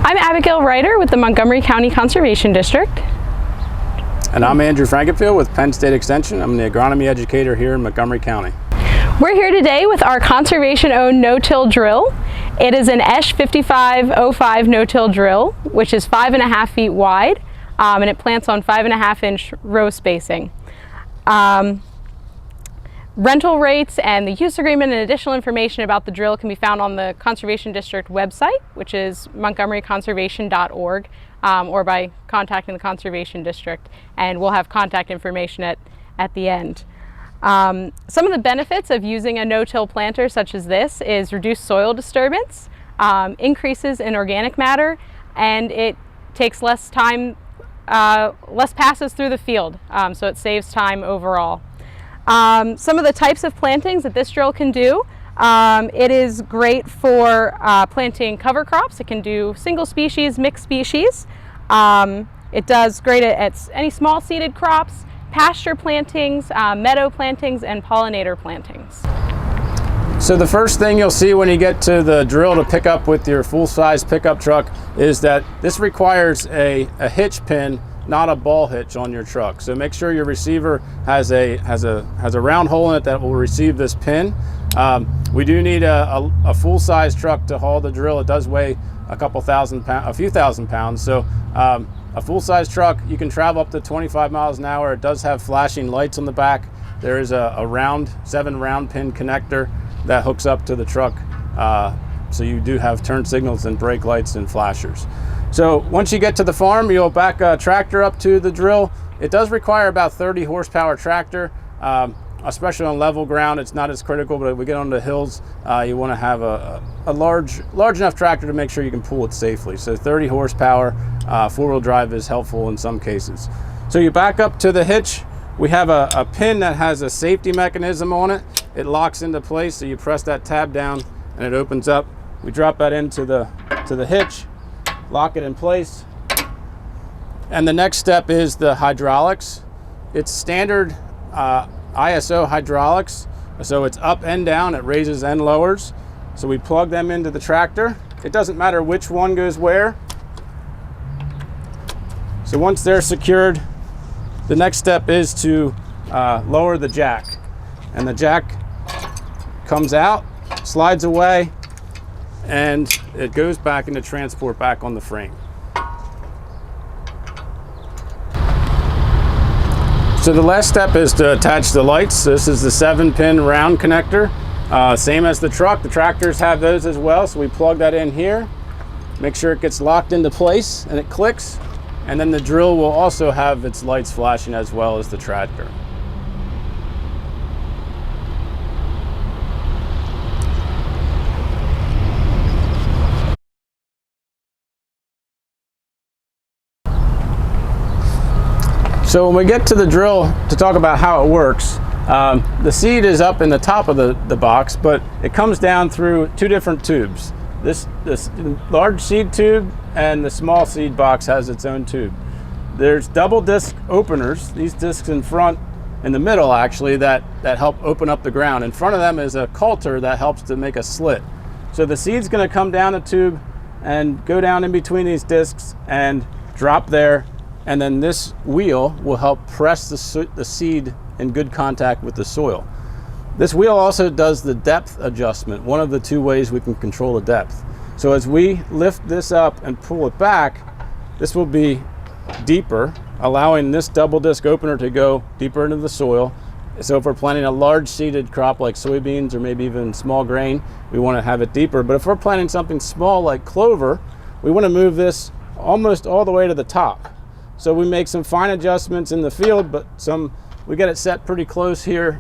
I'm Abigail Ryder with the Montgomery County Conservation District. And I'm Andrew Frankenfield with Penn State Extension. I'm the agronomy educator here in Montgomery County. We're here today with our conservation-owned no-till drill. It is an Esch 5505 no-till drill, which is 5.5 feet wide, and it plants on 5.5-inch row spacing. Rental rates and the use agreement and additional information about the drill can be found on the Conservation District website, which is montgomeryconservation.org, or by contacting the Conservation District, and we'll have contact information at the end. Some of the benefits of using a no-till planter such as this is reduced soil disturbance, increases in organic matter, and it takes less time, less passes through the field, so it saves time overall. Some of the types of plantings that this drill can do, it is great for planting cover crops. It can do single species, mixed species. It does great at any small seeded crops, pasture plantings, meadow plantings, and pollinator plantings. So the first thing you'll see when you get to the drill to pick up with your full-size pickup truck is that this requires a hitch pin, not a ball hitch on your truck. So make sure your receiver has a round hole in it that will receive this pin. We do need a full-size truck to haul the drill. It does weigh a few thousand pounds. So a full-size truck, you can travel up to 25 miles an hour. It does have flashing lights on the back. There is a 7 round pin connector that hooks up to the truck. So you do have turn signals and brake lights and flashers. So once you get to the farm, you'll back a tractor up to the drill. It does require about 30 horsepower tractor, especially on level ground. It's not as critical, but if we get on the hills, you want to have a large enough tractor to make sure you can pull it safely. So 30 horsepower, 4-wheel drive is helpful in some cases. So you back up to the hitch. We have a pin that has a safety mechanism on it. It locks into place, so you press that tab down and it opens up. We drop that into the hitch, lock it in place, and the next step is the hydraulics. It's standard ISO hydraulics, so it's up and down, it raises and lowers. So we plug them into the tractor. It doesn't matter which one goes where. So once they're secured, the next step is to lower the jack, and the jack comes out, slides away, and it goes back into transport back on the frame. So the last step is to attach the lights. This is the 7-pin round connector, same as the truck. The tractors have those as well, so we plug that in here, make sure it gets locked into place and it clicks, and then the drill will also have its lights flashing as well as the tractor. So when we get to the drill to talk about how it works, the seed is up in the top of the box, but it comes down through 2 different tubes. This large seed tube and the small seed box has its own tube. There's double disc openers, these discs in front, in the middle actually, that help open up the ground. In front of them is a coulter that helps to make a slit. So the seed's gonna come down the tube and go down in between these discs and drop there. And then this wheel will help press the seed in good contact with the soil. This wheel also does the depth adjustment, one of the 2 ways we can control the depth. So as we lift this up and pull it back, this will be deeper, allowing this double disc opener to go deeper into the soil. So if we're planting a large seeded crop like soybeans or maybe even small grain, we want to have it deeper. But if we're planting something small like clover, we want to move this almost all the way to the top. So we make some fine adjustments in the field, but we get it set pretty close here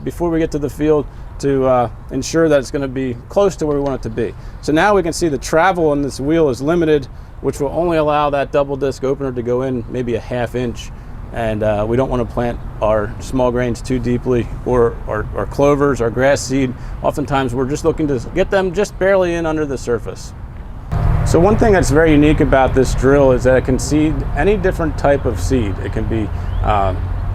before we get to the field to ensure that it's going to be close to where we want it to be. So now we can see the travel on this wheel is limited, which will only allow that double disc opener to go in maybe a 1/2 inch. And we don't want to plant our small grains too deeply, or our clovers, our grass seed. Oftentimes we're just looking to get them just barely in under the surface. So one thing that's very unique about this drill is that it can seed any different type of seed. It can be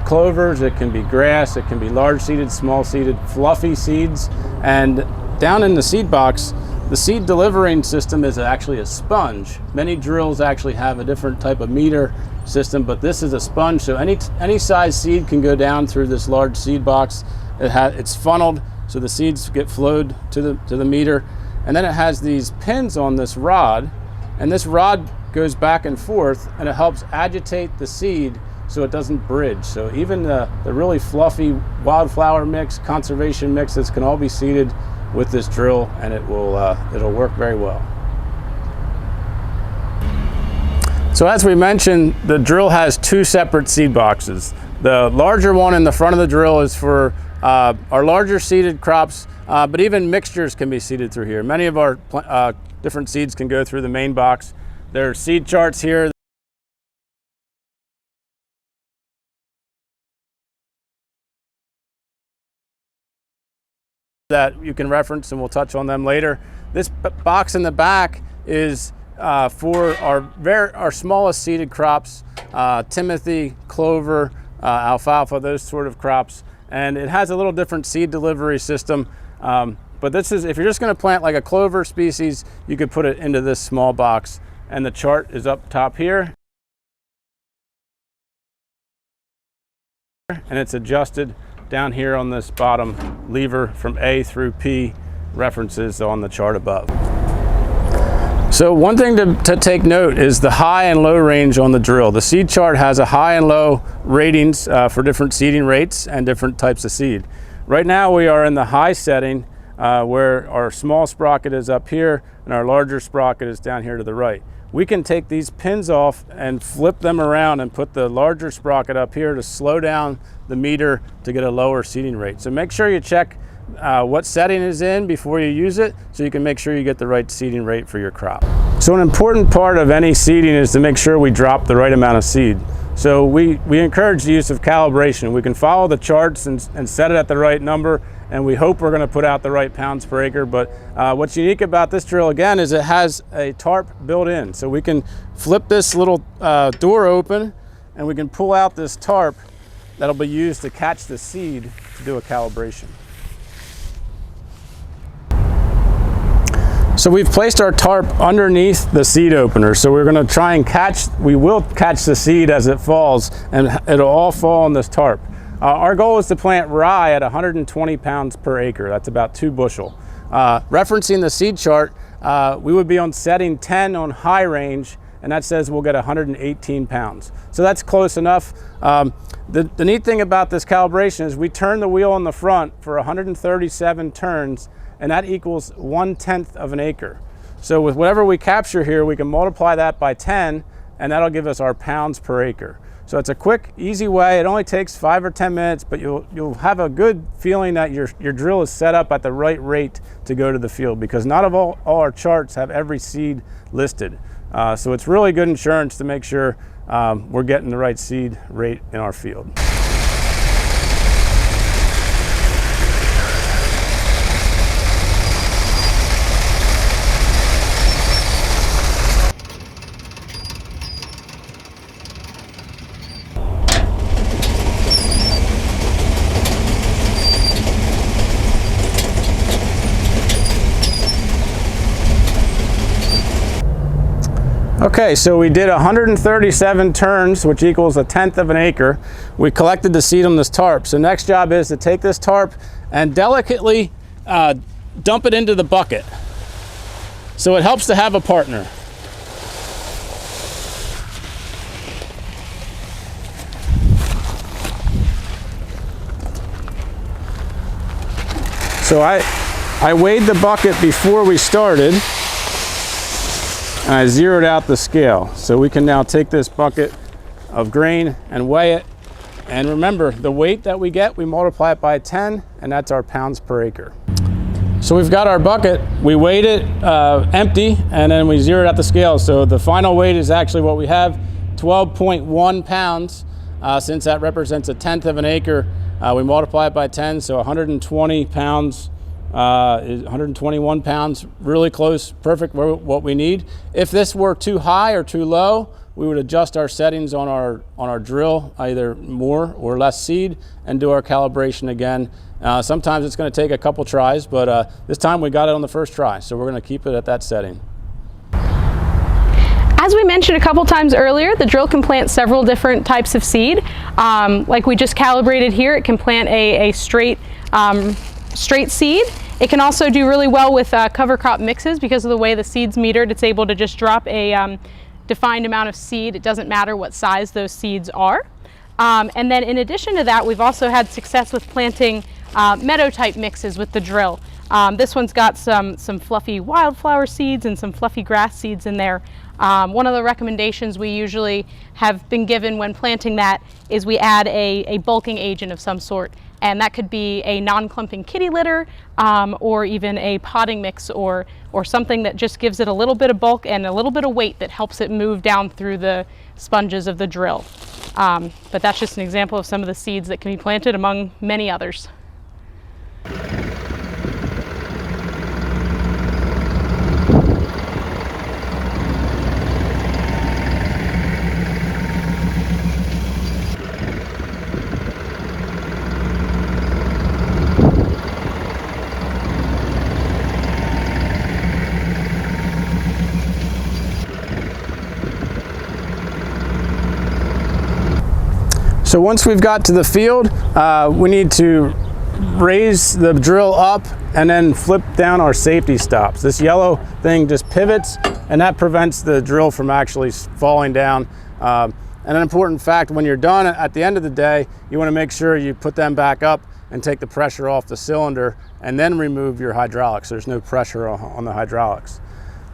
clovers, it can be grass, it can be large seeded, small seeded, fluffy seeds. And down in the seed box, The seed delivering system is actually a sponge. Many drills actually have a different type of meter system, but this is a sponge, so any size seed can go down through this large seed box. It's funneled, so the seeds get flowed to the meter, and then it has these pins on this rod, and this rod goes back and forth, and it helps agitate the seed so it doesn't bridge. So even the really fluffy wildflower mix, conservation mixes can all be seeded with this drill, and it'll work very well. So as we mentioned, the drill has two separate seed boxes. The larger one in the front of the drill is for our larger seeded crops, but even mixtures can be seeded through here. Many of our different seeds can go through the main box. There are seed charts here that you can reference, and we'll touch on them later. This box in the back is for our smallest seeded crops, timothy, clover, alfalfa, those sort of crops. And it has a little different seed delivery system. But this is, if you're just going to plant like a clover species, you could put it into this small box. And the chart is up top here. And it's adjusted down here on this bottom lever from A through P, references on the chart above. So one thing to take note is the high and low range on the drill. The seed chart has a high and low ratings for different seeding rates and different types of seed. Right now we are in the high setting where our small sprocket is up here and our larger sprocket is down here to the right. We can take these pins off and flip them around and put the larger sprocket up here to slow down the meter to get a lower seeding rate. So make sure you check what setting is in before you use it, so you can make sure you get the right seeding rate for your crop. So an important part of any seeding is to make sure we drop the right amount of seed. So we encourage the use of calibration. We can follow the charts and set it at the right number, and we hope we're going to put out the right pounds per acre. But what's unique about this drill, again, is it has a tarp built in. So we can flip this little door open, and we can pull out this tarp that'll be used to catch the seed to do a calibration. So we've placed our tarp underneath the seed opener. So we're going to try and we will catch the seed as it falls, and it'll all fall on this tarp. Our goal is to plant rye at 120 pounds per acre. That's about 2 bushel. Referencing the seed chart, we would be on setting 10 on high range, and that says we'll get 118 pounds. So that's close enough. The neat thing about this calibration is we turn the wheel on the front for 137 turns, and that equals 1/10 of an acre. So with whatever we capture here, we can multiply that by 10, and that'll give us our pounds per acre. So it's a quick, easy way. It only takes 5 or 10 minutes, but you'll have a good feeling that your drill is set up at the right rate to go to the field, because not all our charts have every seed listed. So it's really good insurance to make sure we're getting the right seed rate in our field. Okay, so we did 137 turns, which equals 1/10 of an acre. We collected the seed on this tarp. So next job is to take this tarp and delicately dump it into the bucket. So it helps to have a partner. So I weighed the bucket before we started, and I zeroed out the scale. So we can now take this bucket of grain and weigh it. And remember, the weight that we get, we multiply it by 10, and that's our pounds per acre. So we've got our bucket, we weighed it empty, and then we zeroed out the scale. So the final weight is actually what we have, 12.1 pounds. Since that represents 1/10 of an acre, we multiply it by 10, so 120 pounds is 121 pounds, really close, perfect what we need. If this were too high or too low, we would adjust our settings on our drill, either more or less seed, and do our calibration again. Sometimes it's going to take a couple tries, but this time we got it on the first try, so we're going to keep it at that setting. As we mentioned a couple times earlier, the drill can plant several different types of seed. Like we just calibrated here, it can plant a straight seed. It can also do really well with cover crop mixes because of the way the seed's metered. It's able to just drop a defined amount of seed. It doesn't matter what size those seeds are. And then in addition to that, we've also had success with planting meadow type mixes with the drill. This one's got some fluffy wildflower seeds and some fluffy grass seeds in there. One of the recommendations we usually have been given when planting that is we add a bulking agent of some sort. And that could be a non-clumping kitty litter or even a potting mix or something that just gives it a little bit of bulk and a little bit of weight that helps it move down through the sponges of the drill. But that's just an example of some of the seeds that can be planted among many others. So once we've got to the field, we need to raise the drill up and then flip down our safety stops. This yellow thing just pivots and that prevents the drill from actually falling down. And an important fact, when you're done at the end of the day, you want to make sure you put them back up and take the pressure off the cylinder and then remove your hydraulics. There's no pressure on the hydraulics.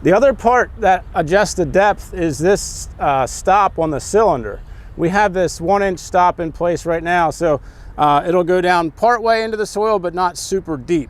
The other part that adjusts the depth is this stop on the cylinder. We have this 1-inch stop in place right now, so it'll go down part way into the soil but not super deep.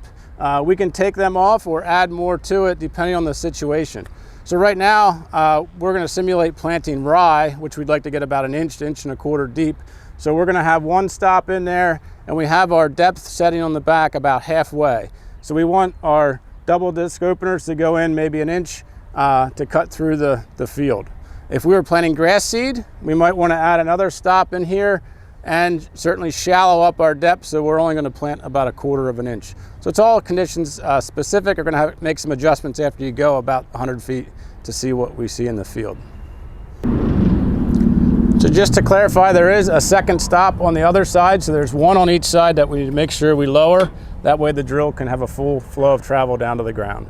We can take them off or add more to it depending on the situation. So right now we're going to simulate planting rye, which we'd like to get about an inch to 1.25 inches deep. So we're going to have one stop in there and we have our depth setting on the back about halfway. So we want our double disc openers to go in maybe an inch to cut through the field. If we were planting grass seed, we might want to add another stop in here and certainly shallow up our depth, so we're only going to plant about 1/4 inch. So it's all conditions specific. We're going to make some adjustments after you go about 100 feet to see what we see in the field. So just to clarify, there is a second stop on the other side, so there's one on each side that we need to make sure we lower. That way the drill can have a full flow of travel down to the ground.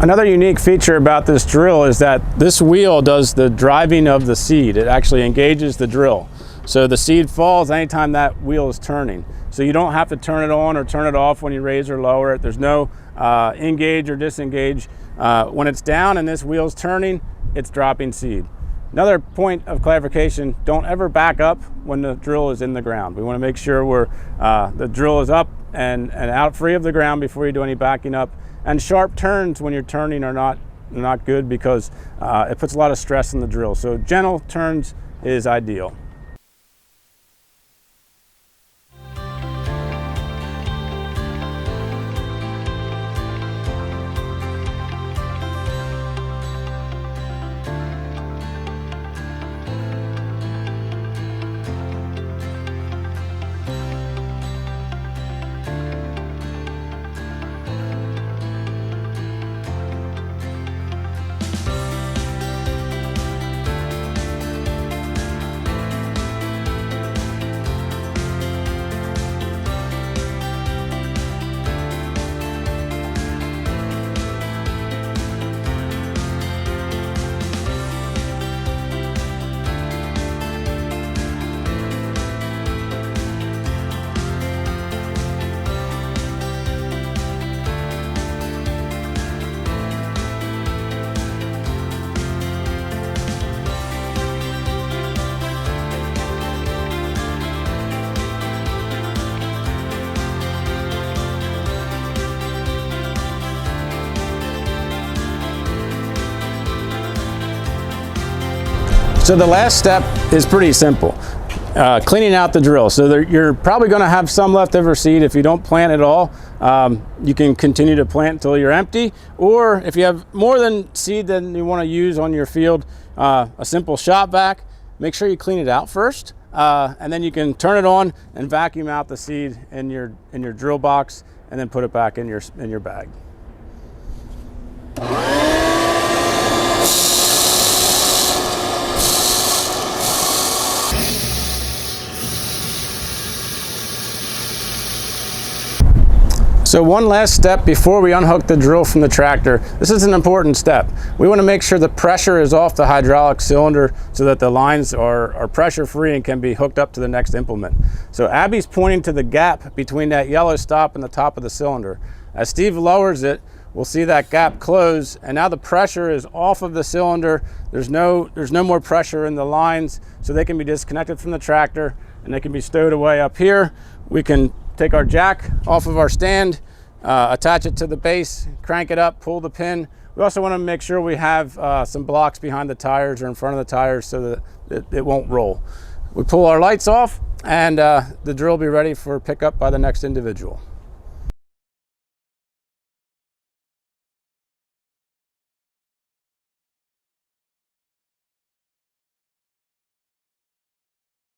Another unique feature about this drill is that this wheel does the driving of the seed. It actually engages the drill. So the seed falls anytime that wheel is turning. So you don't have to turn it on or turn it off when you raise or lower it. There's no engage or disengage. When it's down and this wheel's turning, it's dropping seed. Another point of clarification, don't ever back up when the drill is in the ground. We want to make sure the drill is up and out free of the ground before you do any backing up. And sharp turns when you're turning are not good because it puts a lot of stress on the drill. So gentle turns is ideal. So the last step is pretty simple, cleaning out the drill. So you're probably going to have some leftover seed if you don't plant it all. You can continue to plant until you're empty, or if you have more than seed than you want to use on your field, a simple shop vac, make sure you clean it out first, and then you can turn it on and vacuum out the seed in your drill box, and then put it back in your bag. So one last step before we unhook the drill from the tractor. This is an important step. We want to make sure the pressure is off the hydraulic cylinder so that the lines are pressure free and can be hooked up to the next implement. So Abby's pointing to the gap between that yellow stop and the top of the cylinder. As Steve lowers it, we'll see that gap close, and now the pressure is off of the cylinder. There's no more pressure in the lines, so they can be disconnected from the tractor and they can be stowed away up here. We can take our jack off of our stand, attach it to the base, crank it up, pull the pin. We also want to make sure we have some blocks behind the tires or in front of the tires so that it won't roll. We pull our lights off, and the drill will be ready for pickup by the next individual.